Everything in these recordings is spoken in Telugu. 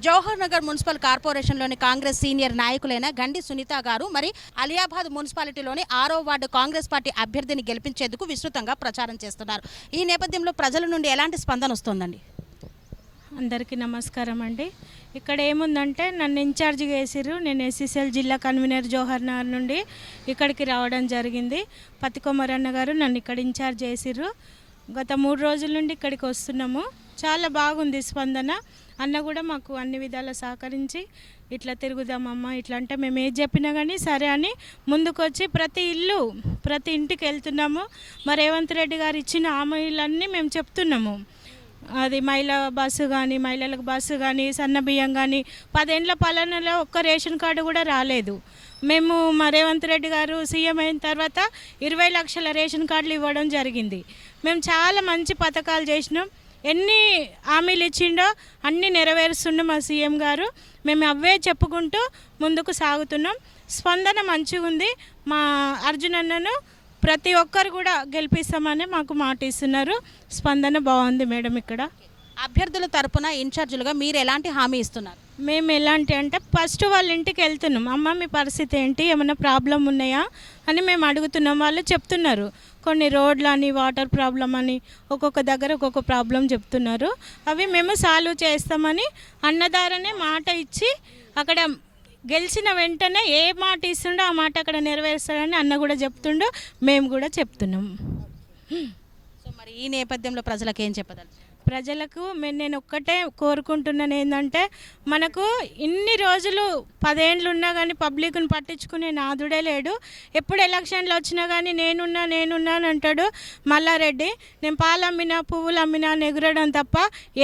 జవహర్ నగర్ మున్సిపల్ కార్పొరేషన్లోని కాంగ్రెస్ సీనియర్ నాయకులైన గండి సునీత గారు మరి అలియాబాద్ మున్సిపాలిటీలోని 6వ వార్డు కాంగ్రెస్ పార్టీ అభ్యర్థిని గెలిపించేందుకు విస్తృతంగా ప్రచారం చేస్తున్నారు. ఈ నేపథ్యంలో ప్రజల నుండి ఎలాంటి స్పందన వస్తుందండి? అందరికీ నమస్కారం అండి. ఇక్కడ ఏముందంటే నన్ను ఇన్ఛార్జిగా వేసిర్రు. నేను ఎస్సీసీఎల్ జిల్లా కన్వీనర్ జవహర్ నగర్ నుండి ఇక్కడికి రావడం జరిగింది. పతికొమరన్న గారు నన్ను ఇక్కడ ఇన్ఛార్జ్ చేసిర్రు. గత 3 రోజుల నుండి ఇక్కడికి వస్తున్నాము. చాలా బాగుంది స్పందన. అన్న కూడా మాకు అన్ని విధాలా సహకరించి ఇట్లా తిరుగుదామమ్మా ఇట్లా అంటే మేము ఏది చెప్పినా కానీ సరే అని ముందుకొచ్చి ప్రతి ఇంటికి వెళ్తున్నాము. మరి రేవంత్ రెడ్డి గారు ఇచ్చిన హామీలన్నీ మేము చెప్తున్నాము. అది మహిళా బస్సు కానీ, మహిళలకు బస్సు కానీ, సన్న బియ్యం కానీ 10 ఏళ్ల పాలనలో ఒక్క రేషన్ కార్డు కూడా రాలేదు. మేము మా రేవంత్ రెడ్డి గారు సీఎం అయిన తర్వాత 20 లక్షల రేషన్ కార్డులు ఇవ్వడం జరిగింది. మేము చాలా మంచి పథకాలు చేసినాం. ఎన్ని హామీలు ఇచ్చిండో అన్నీ నెరవేరుస్తున్నాం మా సీఎం గారు. మేము అవే చెప్పుకుంటూ ముందుకు సాగుతున్నాం. స్పందన మంచిగా ఉంది. మా అర్జున్ అన్నను ప్రతి ఒక్కరు కూడా గెలిపిస్తామని మాకు మాట ఇస్తున్నారు. స్పందన బాగుంది మేడం. ఇక్కడ అభ్యర్థుల తరపున ఇన్ఛార్జీలుగా మీరు ఎలాంటి హామీ ఇస్తున్నారు? మేము ఎలాంటి అంటే ఫస్ట్ వాళ్ళ ఇంటికి వెళ్తున్నాం. అమ్మ మీ పరిస్థితి ఏంటి, ఏమైనా ప్రాబ్లం ఉన్నాయా అని మేము అడుగుతున్నాం. వాళ్ళు చెప్తున్నారు కొన్ని రోడ్లు అని, వాటర్ ప్రాబ్లం అని, ఒక్కొక్క దగ్గర ఒక్కొక్క ప్రాబ్లం చెప్తున్నారు. అవి మేము సాల్వ్ చేస్తామని అన్నదారనే మాట ఇచ్చి అక్కడ గెలిచిన వెంటనే ఏ మాట ఇస్తుండో ఆ మాట అక్కడ నెరవేరుస్తాడని అన్న కూడా చెప్తుండో మేము కూడా చెప్తున్నాం. సో మరి ఈ నేపథ్యంలో ప్రజలకు ఏం చెప్పదాలి? ప్రజలకు నేను ఒక్కటే కోరుకుంటున్నాను ఏంటంటే, మనకు ఇన్ని రోజులు 10 ఏళ్ళు ఉన్నా కానీ పబ్లిక్ని పట్టించుకునే నాదుడే లేడు. ఎప్పుడు ఎలక్షన్లు వచ్చినా కానీ నేనున్నా అని అంటాడు మల్లారెడ్డి. నేను పాలు అమ్మినా, పువ్వులు అమ్మినా ఎగురడం తప్ప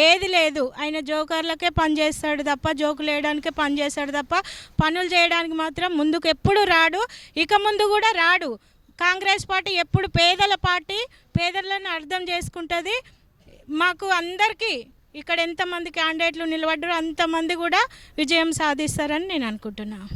ఏది లేదు. ఆయన జోకర్లకే పని చేస్తాడు తప్ప, జోకులు వేయడానికే పని చేస్తాడు తప్ప పనులు చేయడానికి మాత్రం ముందుకు ఎప్పుడు రాడు. ఇక ముందు కూడా రాడు. కాంగ్రెస్ పార్టీ ఎప్పుడు పేదల పార్టీ, పేదలను అర్థం చేసుకుంటుంది. మాకు అందరికీ ఇక్కడ ఎంతమంది క్యాండిడేట్లు నిలబడ్డారో అంతమంది కూడా విజయం సాధిస్తారని నేను అనుకుంటున్నాను.